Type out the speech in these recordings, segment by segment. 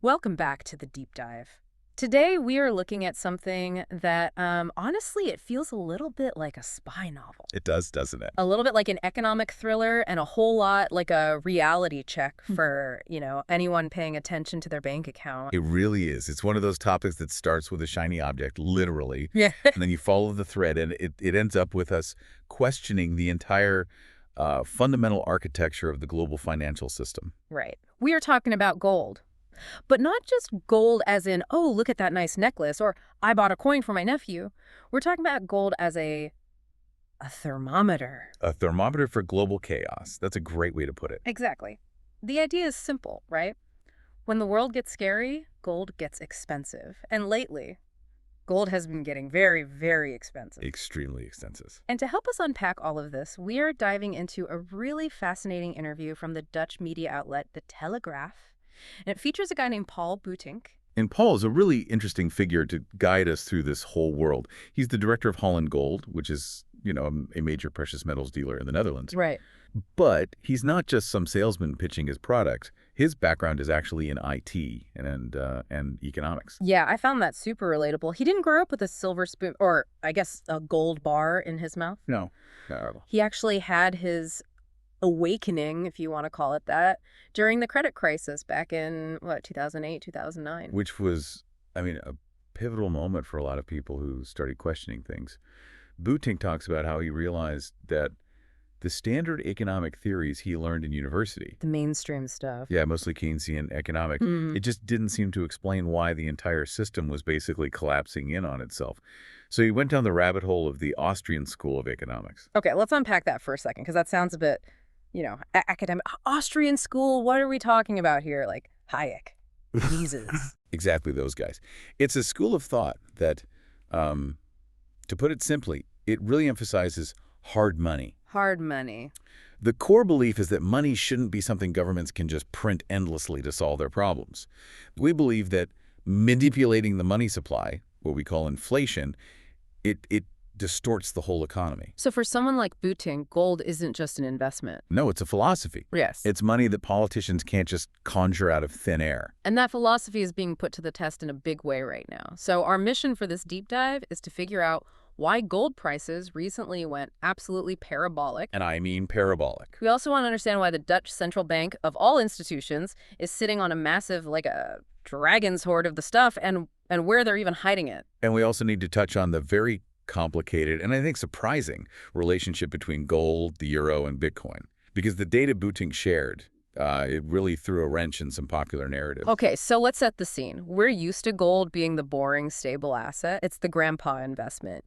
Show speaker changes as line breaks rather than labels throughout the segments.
Welcome back to the deep dive. Today we are looking at something that, honestly, it feels a little bit like a spy novel.
It does, doesn't it?
A little bit like an economic thriller and a whole lot like a reality check for, anyone paying attention to their bank account.
It really is. It's one of those topics that starts with a shiny object, literally,
Yeah.
and then you follow the thread, and it ends up with us questioning the entire fundamental architecture of the global financial system.
Right. We are talking about gold. But not just gold as in, oh, look at that nice necklace, or I bought a coin for my nephew. We're talking about gold as a thermometer.
A thermometer for global chaos. That's a great way to put it.
Exactly. The idea is simple, right? When the world gets scary, gold gets expensive. And lately, gold has been getting very, very expensive.
Extremely extensive.
And to help us unpack all of this, we are diving into a really fascinating interview from the Dutch media outlet, The Telegraph. And it features a guy named Paul Buitink.
And Paul is a really interesting figure to guide us through this whole world. He's the director of Holland Gold, which is, a major precious metals dealer in the Netherlands.
Right.
But he's not just some salesman pitching his product. His background is actually in IT and economics.
Yeah, I found that super relatable. He didn't grow up with a silver spoon, or I guess a gold bar in his mouth.
No, not at all.
He actually had his awakening, if you want to call it that, during the credit crisis back in, 2008, 2009.
Which was, a pivotal moment for a lot of people who started questioning things. Buitink talks about how he realized that the standard economic theories he learned in university,
The mainstream stuff.
yeah, mostly Keynesian economics, it just didn't seem to explain why the entire system was basically collapsing in on itself. So he went down the rabbit hole of the Austrian school of economics.
Okay, let's unpack that for a second, because that sounds a bit, academic. Austrian school, what are we talking about here? Like Hayek, Mises.
Exactly those guys. It's a school of thought that, to put it simply, it really emphasizes hard money.
Hard money.
The core belief is that money shouldn't be something governments can just print endlessly to solve their problems. We believe that manipulating the money supply, what we call inflation, it distorts the whole economy.
So for someone like Buitink, gold isn't just an investment.
No, it's a philosophy.
Yes.
It's money that politicians can't just conjure out of thin air.
And that philosophy is being put to the test in a big way right now. So our mission for this deep dive is to figure out why gold prices recently went absolutely parabolic.
And I mean parabolic.
We also want to understand why the Dutch central bank, of all institutions, is sitting on a massive, like a dragon's hoard of the stuff, and where they're even hiding it.
And we also need to touch on the very complicated and I think surprising relationship between gold, the euro, and Bitcoin. Because the data Buitink shared, it really threw a wrench in some popular narratives.
Okay, so let's set the scene. We're used to gold being the boring, stable asset. It's the grandpa investment,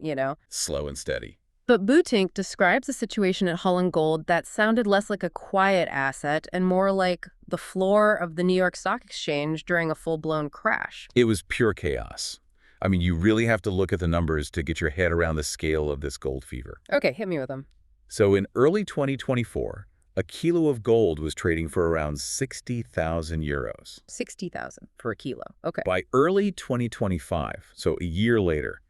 Slow and steady.
But Buitink describes a situation at Holland Gold that sounded less like a quiet asset and more like the floor of the New York Stock Exchange during a full-blown crash.
It was pure chaos. You really have to look at the numbers to get your head around the scale of this gold fever.
Okay, hit me with them.
So in early 2024, a kilo of gold was trading for around 60,000 euros.
60,000 for a kilo. Okay.
By early 2025, so a year later,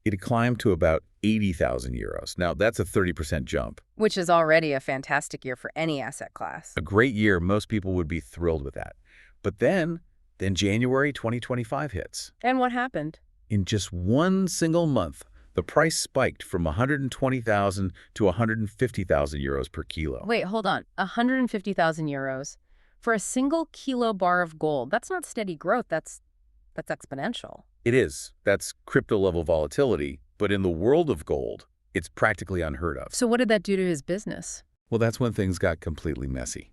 it had climbed to about 80,000 euros. Now, that's a 30% jump.
Which is already a fantastic year for any asset class.
A great year. Most people would be thrilled with that. But then January 2025 hits.
And what happened?
In just one single month, the price spiked from 120,000 to 150,000 euros per kilo.
Wait, hold on. 150,000 euros for a single kilo bar of gold. That's not steady growth. That's exponential.
It is. That's crypto-level volatility. But in the world of gold, it's practically unheard of.
So what did that do to his business?
Well, that's when things got completely messy.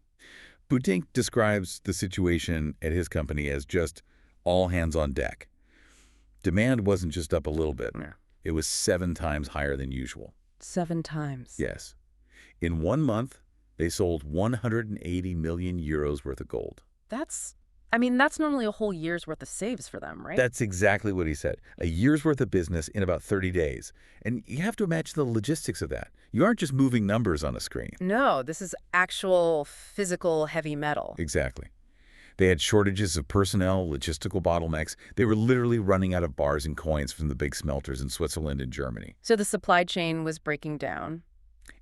Buitink describes the situation at his company as just all hands on deck. Demand wasn't just up a little bit.
Yeah.
It was 7 times higher than usual.
7 times.
Yes. In 1 month, they sold 180 million euros worth of gold.
That's normally a whole year's worth of saves for them, right?
That's exactly what he said. A year's worth of business in about 30 days. And you have to imagine the logistics of that. You aren't just moving numbers on a screen.
No, this is actual physical heavy metal.
Exactly. They had shortages of personnel, logistical bottlenecks. They were literally running out of bars and coins from the big smelters in Switzerland and Germany.
So the supply chain was breaking down.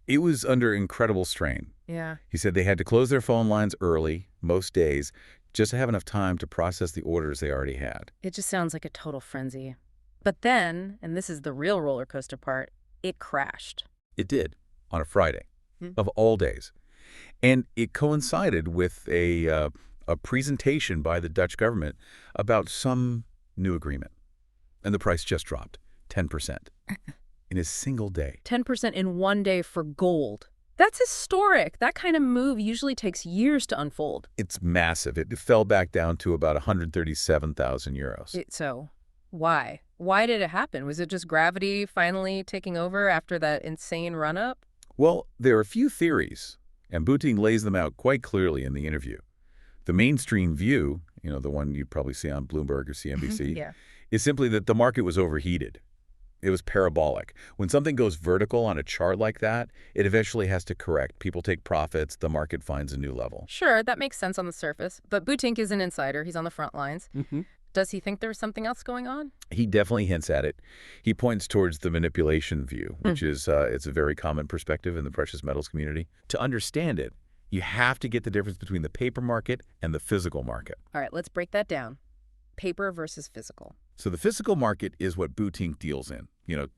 It was under incredible strain.
Yeah.
He said they had to close their phone lines early, most days, just to have enough time to process the orders they already had.
It just sounds like a total frenzy. But then, and this is the real roller coaster part, it crashed.
It did, on a Friday,
Hmm.
of all days. And it coincided with a presentation by the Dutch government about some new agreement. And the price just dropped 10% in a single day.
10% in one day for gold. That's historic. That kind of move usually takes years to unfold.
It's massive. It fell back down to about 137,000 euros.
So, why? Why did it happen? Was it just gravity finally taking over after that insane run-up?
Well, there are a few theories, and Buitink lays them out quite clearly in the interview. The mainstream view, the one you'd probably see on Bloomberg or CNBC,
Yeah.
is simply that the market was overheated. It was parabolic. When something goes vertical on a chart like that, it eventually has to correct. People take profits, the market finds a new level.
Sure, that makes sense on the surface. But Buitink is an insider. He's on the front lines.
Mm-hmm.
Does he think there was something else going on?
He definitely hints at it. He points towards the manipulation view, which is it's a very common perspective in the precious metals community. To understand it, you have to get the difference between the paper market and the physical market.
All right, let's break that down. Paper versus physical.
So the physical market is what Buitink deals in.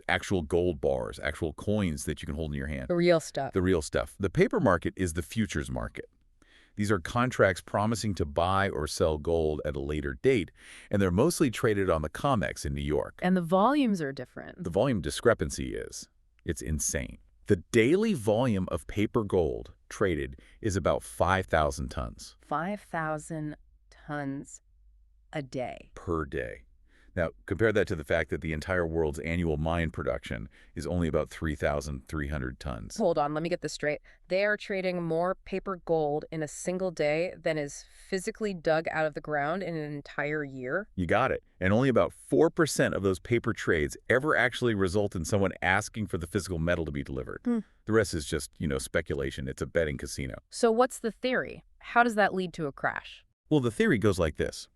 Actual gold bars, actual coins that you can hold in your hand.
The real stuff.
The real stuff. The paper market is the futures market. These are contracts promising to buy or sell gold at a later date, and they're mostly traded on the COMEX in New York.
And the volumes are different.
The volume discrepancy it's insane. The daily volume of paper gold traded is about 5,000 tons.
5,000 tons a day.
Per day. Now, compare that to the fact that the entire world's annual mine production is only about 3,300 tons.
Hold on, let me get this straight. They are trading more paper gold in a single day than is physically dug out of the ground in an entire year?
You got it. And only about 4% of those paper trades ever actually result in someone asking for the physical metal to be delivered. The rest is just, speculation. It's a betting casino.
So what's the theory? How does that lead to a crash?
Well, the theory goes like this.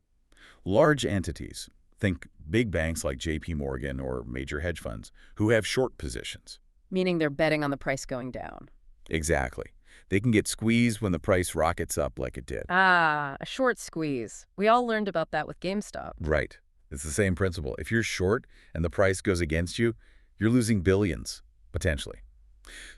Large entities, think big banks like JP Morgan or major hedge funds, who have short positions.
Meaning they're betting on the price going down.
Exactly. They can get squeezed when the price rockets up like it did.
Ah, a short squeeze. We all learned about that with GameStop.
Right. It's the same principle. If you're short and the price goes against you, you're losing billions, potentially.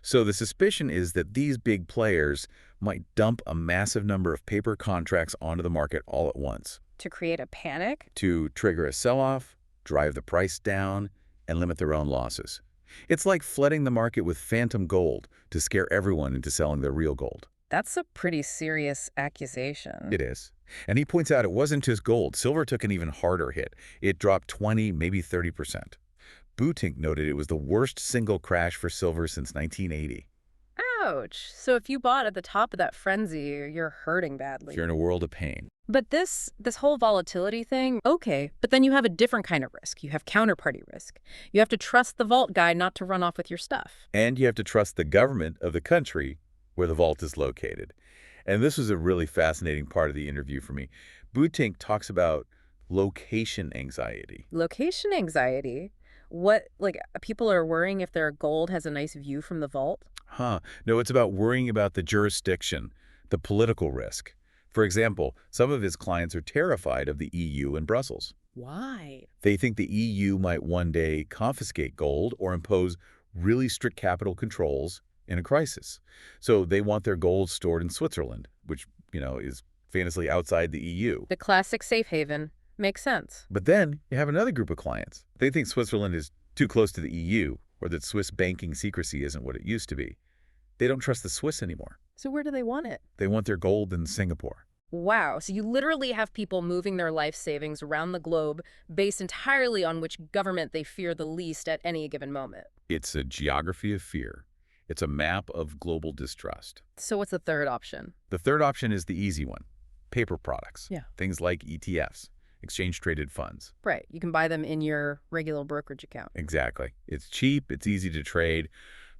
So the suspicion is that these big players might dump a massive number of paper contracts onto the market all at once.
To create a panic?
To trigger a sell-off, drive the price down, and limit their own losses. It's like flooding the market with phantom gold to scare everyone into selling their real gold.
That's a pretty serious accusation.
It is. And he points out it wasn't just gold. Silver took an even harder hit. It dropped 20, maybe 30%. Buitink noted it was the worst single crash for silver since 1980.
Ouch. So if you bought at the top of that frenzy, you're hurting badly.
You're in a world of pain.
But this whole volatility thing, okay, but then you have a different kind of risk. You have counterparty risk. You have to trust the vault guy not to run off with your stuff.
And you have to trust the government of the country where the vault is located. And this was a really fascinating part of the interview for me. Buitink talks about location anxiety.
Location anxiety? What, like, people are worrying if their gold has a nice view from the vault?
No, it's about worrying about the jurisdiction, the political risk. For example, some of his clients are terrified of the EU and Brussels.
Why?
They think the EU might one day confiscate gold or impose really strict capital controls in a crisis. So they want their gold stored in Switzerland, which, is famously outside the EU.
The classic safe haven. Makes sense.
But then you have another group of clients. They think Switzerland is too close to the EU or that Swiss banking secrecy isn't what it used to be. They don't trust the Swiss anymore.
So where do they want it?
They want their gold in Singapore.
Wow. So you literally have people moving their life savings around the globe based entirely on which government they fear the least at any given moment.
It's a geography of fear. It's a map of global distrust.
So what's the third option?
The third option is the easy one. Paper products.
Yeah.
Things like ETFs, exchange-traded funds.
Right. You can buy them in your regular brokerage account.
Exactly. It's cheap, it's easy to trade,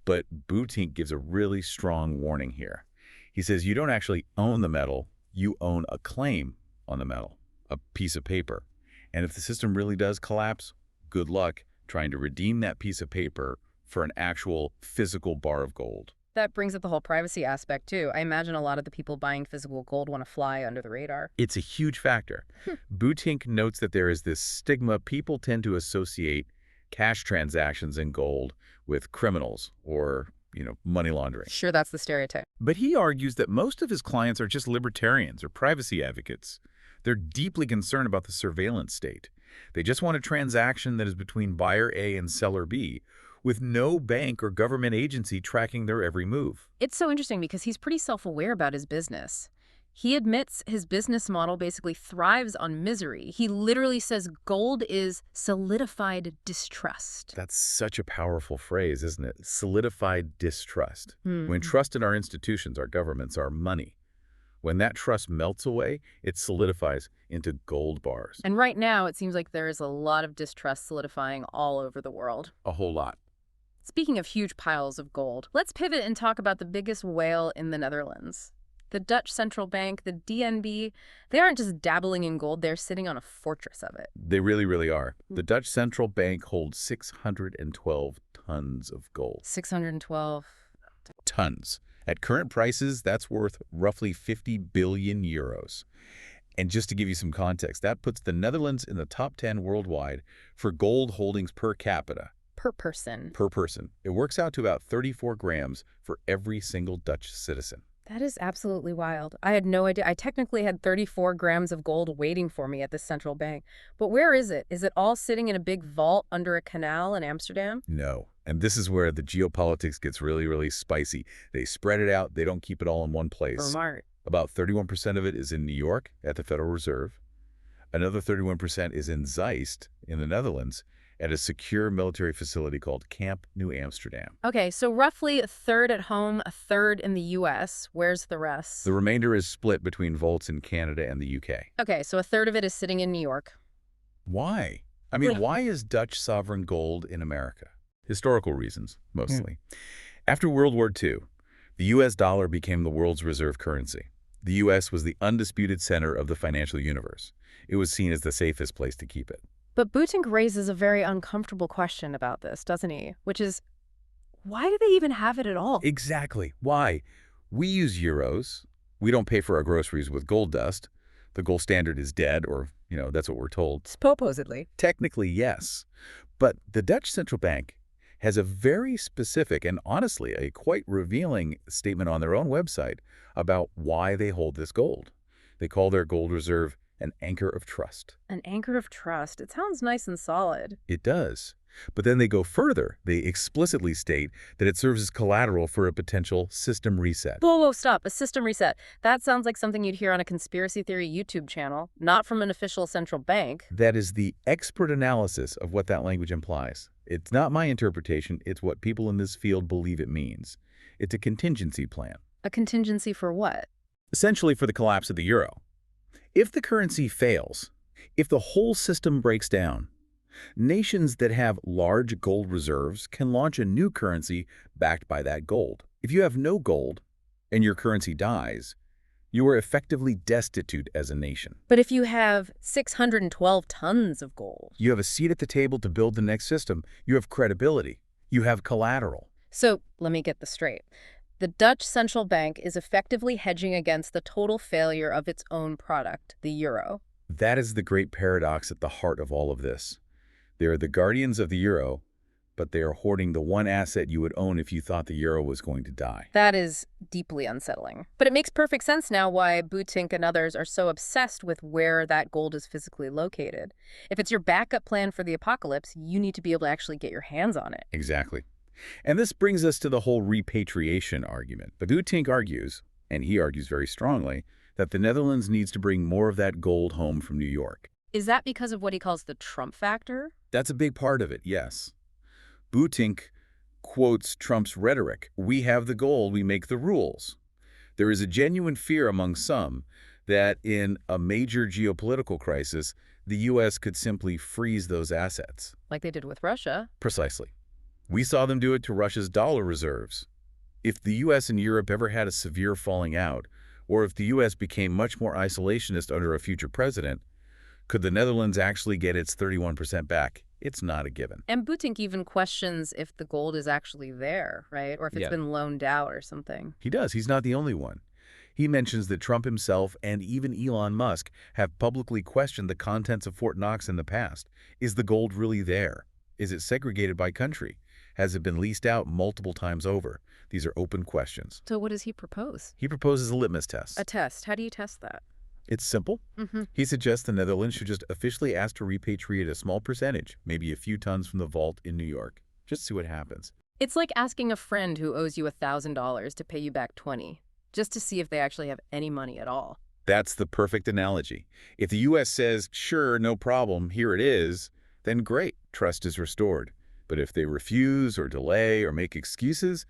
but Buitink gives a really strong warning here. He says you don't actually own the metal, you own a claim on the metal, a piece of paper. And if the system really does collapse, good luck trying to redeem that piece of paper for an actual physical bar of gold.
That brings up the whole privacy aspect, too. I imagine a lot of the people buying physical gold want to fly under the radar.
It's a huge factor. Buitink notes that there is this stigma. People tend to associate cash transactions in gold with criminals or, money laundering.
Sure, that's the stereotype.
But he argues that most of his clients are just libertarians or privacy advocates. They're deeply concerned about the surveillance state. They just want a transaction that is between buyer A and seller B, with no bank or government agency tracking their every move.
It's so interesting because he's pretty self-aware about his business. He admits his business model basically thrives on misery. He literally says gold is solidified distrust.
That's such a powerful phrase, isn't it? Solidified distrust. When trust in our institutions, our governments, our money, when that trust melts away, it solidifies into gold bars.
And right now, it seems like there is a lot of distrust solidifying all over the world.
A whole lot.
Speaking of huge piles of gold, let's pivot and talk about the biggest whale in the Netherlands. The Dutch central bank, the DNB, they aren't just dabbling in gold, they're sitting on a fortress of it.
They really, really are. The Dutch central bank holds 612 tons of gold.
612
tons. At current prices, that's worth roughly 50 billion euros. And just to give you some context, that puts the Netherlands in the top 10 worldwide for gold holdings per capita.
Per person.
Per person. It works out to about 34 grams for every single Dutch citizen.
That is absolutely wild. I had no idea. I technically had 34 grams of gold waiting for me at the central bank. But where is it? Is it all sitting in a big vault under a canal in Amsterdam?
No. And this is where the geopolitics gets really, really spicy. They spread it out. They don't keep it all in one place.
Smart.
About 31% of it is in New York at the Federal Reserve. Another 31% is in Zeist in the Netherlands at a secure military facility called Camp New Amsterdam.
Okay, so roughly a third at home, a third in the U.S. Where's the rest?
The remainder is split between vaults in Canada and the U.K.
Okay, so a third of it is sitting in New York.
Why? I mean, why is Dutch sovereign gold in America? Historical reasons, mostly. After World War II, the U.S. dollar became the world's reserve currency. The U.S. was the undisputed center of the financial universe. It was seen as the safest place to keep it.
But Buitink raises a very uncomfortable question about this, doesn't he? Which is, why do they even have it at all?
Exactly. Why? We use euros. We don't pay for our groceries with gold dust. The gold standard is dead, or, that's what we're told.
Supposedly.
Technically, yes. But the Dutch central bank has a very specific and honestly a quite revealing statement on their own website about why they hold this gold. They call their gold reserve an anchor of trust.
An anchor of trust. It sounds nice and solid.
It does. But then they go further. They explicitly state that it serves as collateral for a potential system reset.
Whoa, stop. A system reset. That sounds like something you'd hear on a conspiracy theory YouTube channel, not from an official central bank.
That is the expert analysis of what that language implies. It's not my interpretation. It's what people in this field believe it means. It's a contingency plan.
A contingency for what?
Essentially for the collapse of the euro. If the currency fails, if the whole system breaks down, nations that have large gold reserves can launch a new currency backed by that gold. If you have no gold and your currency dies, you are effectively destitute as a nation.
But if you have 612 tons of gold,
you have a seat at the table to build the next system. You have credibility. You have collateral.
So let me get this straight. The Dutch central bank is effectively hedging against the total failure of its own product, the euro.
That is the great paradox at the heart of all of this. They are the guardians of the euro, but they are hoarding the one asset you would own if you thought the euro was going to die.
That is deeply unsettling. But it makes perfect sense now why Buitink and others are so obsessed with where that gold is physically located. If it's your backup plan for the apocalypse, you need to be able to actually get your hands on it.
Exactly. And this brings us to the whole repatriation argument. But Buitink argues, and he argues very strongly, that the Netherlands needs to bring more of that gold home from New York.
Is that because of what he calls the Trump factor?
That's a big part of it, yes. Buitink quotes Trump's rhetoric, "We have the gold, we make the rules." There is a genuine fear among some that in a major geopolitical crisis, the U.S. could simply freeze those assets.
Like they did with Russia.
Precisely. We saw them do it to Russia's dollar reserves. If the U.S. and Europe ever had a severe falling out, or if the U.S. became much more isolationist under a future president, could the Netherlands actually get its 31% back It's not a given.
And Buitink even questions if the gold is actually there, right? Or if it's
Yeah,
been loaned out or something.
he does. He's not the only one. He mentions that Trump himself and even Elon Musk have publicly questioned the contents of Fort Knox in the past. Is the gold really there? Is it segregated by country? Has it been leased out multiple times over? These are open questions.
So what does he propose?
He proposes a litmus test.
A test. How do you test that?
It's simple. He suggests the Netherlands should just officially ask to repatriate a small percentage, maybe a few tons from the vault in New York. Just see what happens.
It's like asking a friend who owes you $1,000 to pay you back 20, just to see if they actually have any money at all.
That's the perfect analogy. If the U.S. says, sure, no problem, here it is, then great, trust is restored. But if they refuse or delay or make excuses,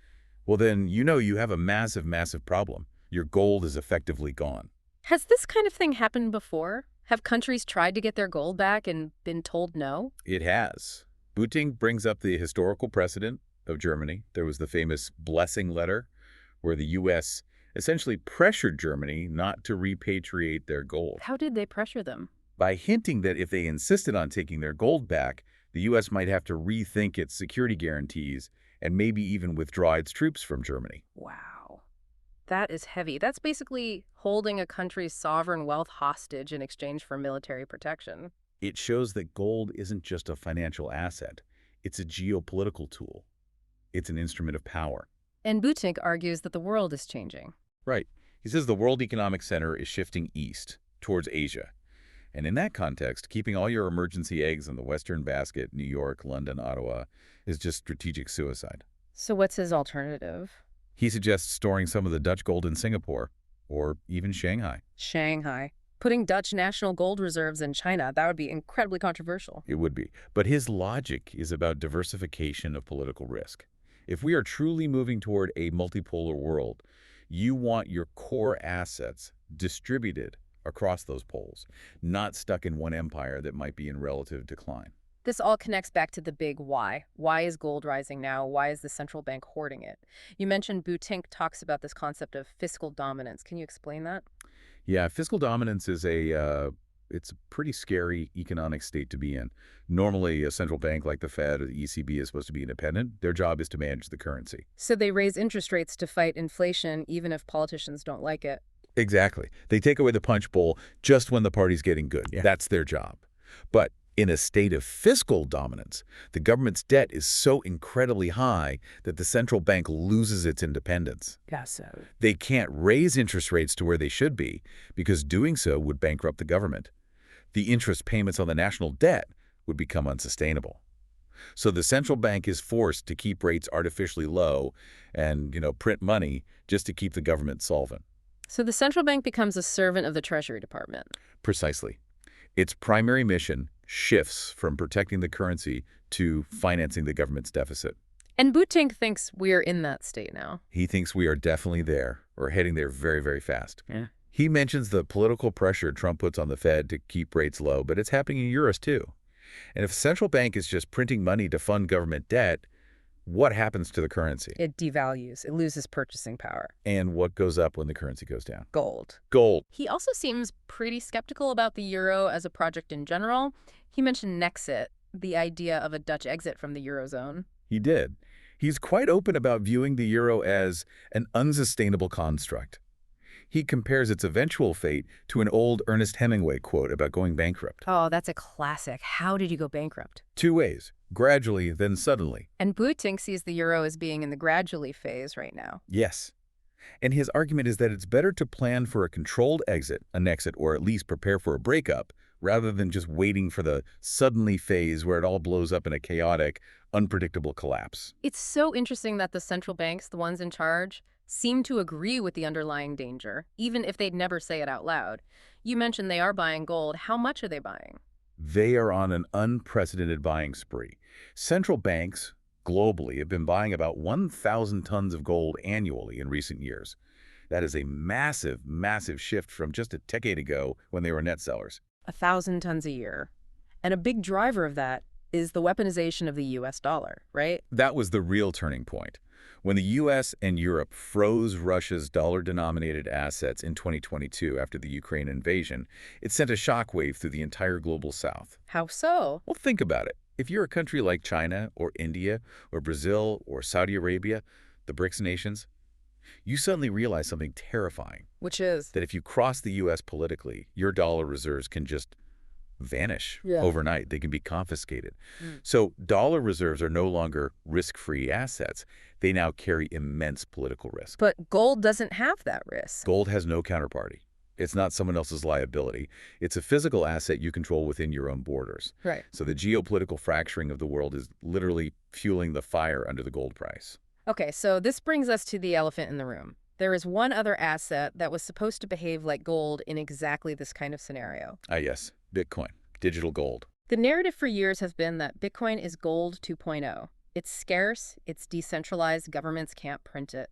well then you have a massive, massive problem. Your gold is effectively gone.
Has this kind of thing happened before? Have countries tried to get their gold back and been told no?
It has. Buitink brings up the historical precedent of Germany. There was the famous blessing letter where the U.S. essentially pressured Germany not to repatriate their gold.
How did they pressure them?
By hinting that if they insisted on taking their gold back, the U.S. might have to rethink its security guarantees and maybe even withdraw its troops from Germany.
Wow. That is heavy. That's basically holding a country's sovereign wealth hostage in exchange for military protection.
It shows that gold isn't just a financial asset. It's a geopolitical tool. It's an instrument of power.
And Buitink argues that the world is changing.
Right. He says the World Economic Center is shifting east, towards Asia. And in that context, keeping all your emergency eggs in the Western basket, New York, London, Ottawa, is just strategic suicide.
So what's his alternative?
He suggests storing some of the Dutch gold in Singapore, or even Shanghai.
Shanghai. Putting Dutch national gold reserves in China, that would be incredibly controversial.
It would be. But his logic is about diversification of political risk. If we are truly moving toward a multipolar world, you want your core assets distributed across those poles, not stuck in one empire that might be in relative decline.
This all connects back to the big why. Why is gold rising now? Why is the central bank hoarding it? You mentioned Buitink talks about this concept of fiscal dominance. Can you explain that?
Yeah, fiscal dominance is it's a pretty scary economic state to be in. Normally, a central bank like the Fed or the ECB is supposed to be independent. Their job is to manage the currency.
So they raise interest rates to fight inflation, even if politicians don't like it.
Exactly. They take away the punch bowl just when the party's getting good.
Yeah.
That's their job. But in a state of fiscal dominance, the government's debt is so incredibly high that the central bank loses its independence.
Yeah, so.
They can't raise interest rates to where they should be because doing so would bankrupt the government. The interest payments on the national debt would become unsustainable. So the central bank is forced to keep rates artificially low and, print money just to keep the government solvent.
So the central bank becomes a servant of the Treasury Department.
Precisely. Its primary mission shifts from protecting the currency to financing the government's deficit.
And Buitink thinks we're in that state now.
He thinks we are definitely there, or heading there very, very fast.
Yeah.
He mentions the political pressure Trump puts on the Fed to keep rates low, but it's happening in euros too. And if the central bank is just printing money to fund government debt, what happens to the currency?
It devalues. It loses purchasing power.
And what goes up when the currency goes down?
Gold.
Gold.
He also seems pretty skeptical about the euro as a project in general. He mentioned Nexit, the idea of a Dutch exit from the eurozone.
He did. He's quite open about viewing the euro as an unsustainable construct. He compares its eventual fate to an old Ernest Hemingway quote about going bankrupt.
Oh, that's a classic. How did you go bankrupt?
Two ways, gradually, then suddenly.
And Buitink sees the euro as being in the gradually phase right now.
Yes. And his argument is that it's better to plan for a controlled exit, an exit, or at least prepare for a breakup, rather than just waiting for the suddenly phase where it all blows up in a chaotic, unpredictable collapse.
It's so interesting that the central banks, the ones in charge, seem to agree with the underlying danger, even if they'd never say it out loud. You mentioned they are buying gold. How much are they buying?
They are on an unprecedented buying spree. Central banks globally have been buying about 1,000 tons of gold annually in recent years. That is a massive, massive shift from just a decade ago when they were net sellers.
1,000 tons a year. And a big driver of that is the weaponization of the U.S. dollar, right?
That was the real turning point. When the U.S. and Europe froze Russia's dollar-denominated assets in 2022 after the Ukraine invasion, it sent a shockwave through the entire global south.
How so?
Well, think about it. If you're a country like China or India or Brazil or Saudi Arabia, the BRICS nations, you suddenly realize something terrifying,
Which is?
that if you cross the U.S. politically, your dollar reserves can just vanish
Yeah.
overnight. They can be confiscated.
Mm.
So dollar reserves are no longer risk-free assets. They now carry immense political risk.
But gold doesn't have that risk.
Gold has no counterparty. It's not someone else's liability. It's a physical asset you control within your own borders.
Right.
So the geopolitical fracturing of the world is literally fueling the fire under the gold price.
Okay, so this brings us to the elephant in the room. There is one other asset that was supposed to behave like gold in exactly this kind of scenario.
Ah, yes, Bitcoin, digital gold.
The narrative for years has been that Bitcoin is gold 2.0. It's scarce, it's decentralized, governments can't print it.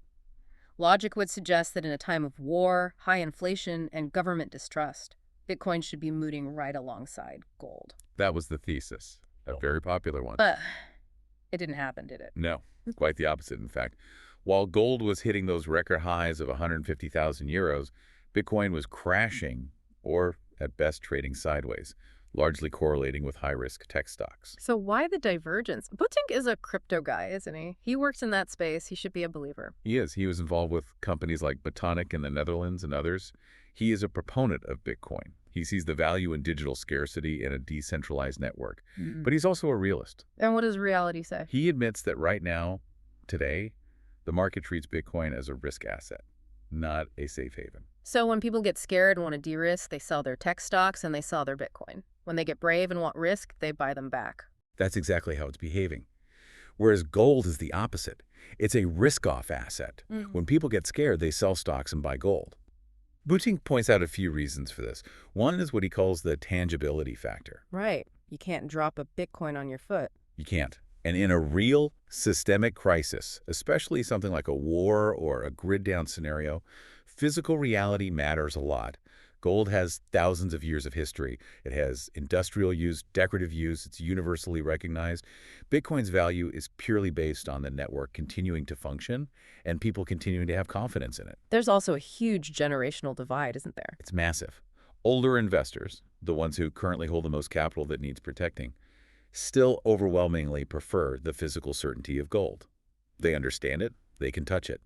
Logic would suggest that in a time of war, high inflation, and government distrust, Bitcoin should be moving right alongside gold.
That was the thesis, a very popular one.
But it didn't happen, did it?
No, quite the opposite, in fact. While gold was hitting those record highs of 150,000 euros, Bitcoin was crashing, or at best trading sideways, largely correlating with high-risk tech stocks.
So why the divergence? Buitink is a crypto guy, isn't he? He works in that space. He should be a believer.
He is. He was involved with companies like Buitink in the Netherlands and others. He is a proponent of Bitcoin. He sees the value in digital scarcity in a decentralized network. But he's also a realist.
And what does reality say?
He admits that right now, today, the market treats Bitcoin as a risk asset, not a safe haven.
So when people get scared and want to de-risk, they sell their tech stocks and they sell their Bitcoin. When they get brave and want risk, they buy them back.
That's exactly how it's behaving. Whereas gold is the opposite. It's a risk-off asset. When people get scared, they sell stocks and buy gold. Buitink points out a few reasons for this. One is what he calls the tangibility factor.
Right. You can't drop a Bitcoin on your foot.
You can't. And in a real systemic crisis, especially something like a war or a grid-down scenario, physical reality matters a lot. Gold has thousands of years of history. It has industrial use, decorative use. It's universally recognized. Bitcoin's value is purely based on the network continuing to function and people continuing to have confidence in it.
There's also a huge generational divide, isn't there?
It's massive. Older investors, the ones who currently hold the most capital that needs protecting, still overwhelmingly prefer the physical certainty of gold. They understand it. They can touch it.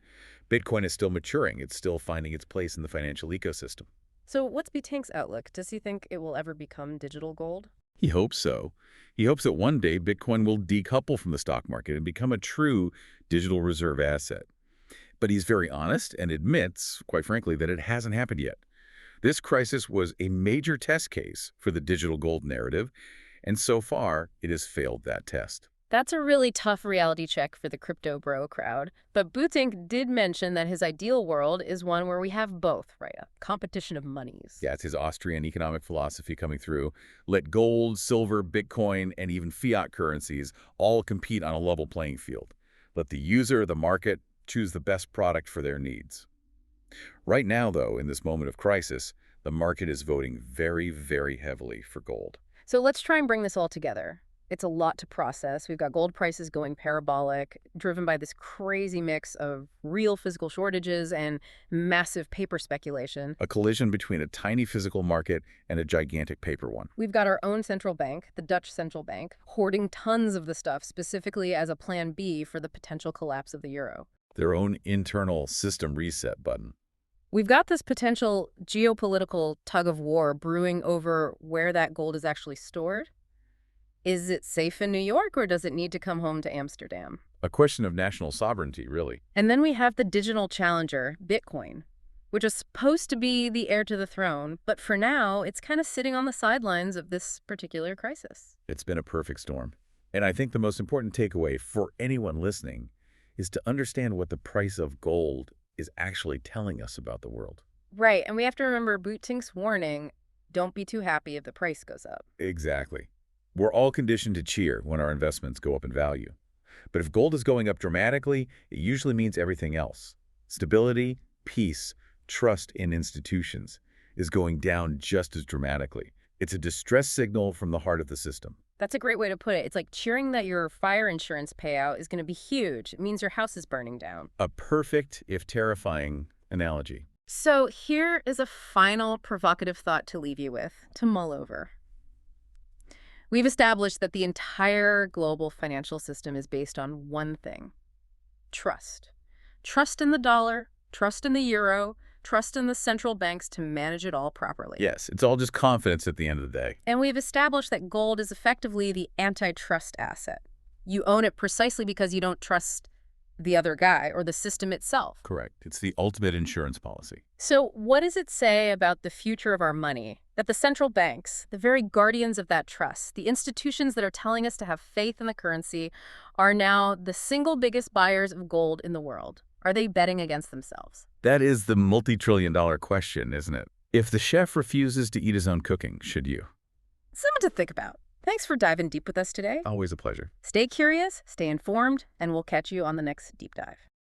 Bitcoin is still maturing. It's still finding its place in the financial ecosystem.
So what's Buitink's outlook? Does he think it will ever become digital gold?
He hopes so. He hopes that one day Bitcoin will decouple from the stock market and become a true digital reserve asset. But he's very honest and admits, quite frankly, that it hasn't happened yet. This crisis was a major test case for the digital gold narrative, and so far it has failed that test.
That's a really tough reality check for the crypto bro crowd. But Buitink did mention that his ideal world is one where we have both, right? A competition of monies.
Yeah, it's his Austrian economic philosophy coming through. Let gold, silver, Bitcoin, and even fiat currencies all compete on a level playing field. Let the user, the market, choose the best product for their needs. Right now, though, in this moment of crisis, the market is voting very, very heavily for gold.
So let's try and bring this all together. It's a lot to process. We've got gold prices going parabolic, driven by this crazy mix of real physical shortages and massive paper speculation.
A collision between a tiny physical market and a gigantic paper one.
We've got our own central bank, the Dutch central bank, hoarding tons of the stuff specifically as a plan B for the potential collapse of the euro.
Their own internal system reset button.
We've got this potential geopolitical tug of war brewing over where that gold is actually stored. Is it safe in New York, or does it need to come home to Amsterdam?
A question of national sovereignty, really.
And then we have the digital challenger, Bitcoin, which is supposed to be the heir to the throne, but for now, it's kind of sitting on the sidelines of this particular crisis.
It's been a perfect storm. And I think the most important takeaway for anyone listening is to understand what the price of gold is actually telling us about the world.
Right, and we have to remember Buitink's warning, don't be too happy if the price goes up.
Exactly. We're all conditioned to cheer when our investments go up in value. But if gold is going up dramatically, it usually means everything else. Stability, peace, trust in institutions is going down just as dramatically. It's a distress signal from the heart of the system.
That's a great way to put it. It's like cheering that your fire insurance payout is going to be huge. It means your house is burning down.
A perfect, if terrifying, analogy.
So here is a final provocative thought to leave you with, to mull over. We've established that the entire global financial system is based on one thing: trust. Trust in the dollar, trust in the euro, trust in the central banks to manage it all properly.
Yes, it's all just confidence at the end of the day.
And we've established that gold is effectively the antitrust asset. You own it precisely because you don't trust the other guy or the system itself.
Correct. It's the ultimate insurance policy.
So what does it say about the future of our money that the central banks, the very guardians of that trust, the institutions that are telling us to have faith in the currency, are now the single biggest buyers of gold in the world? Are they betting against themselves?
That is the multi-trillion-dollar question, isn't it? If the chef refuses to eat his own cooking, should you?
Something to think about. Thanks for diving deep with us today.
Always a pleasure.
Stay curious, stay informed, and we'll catch you on the next deep dive.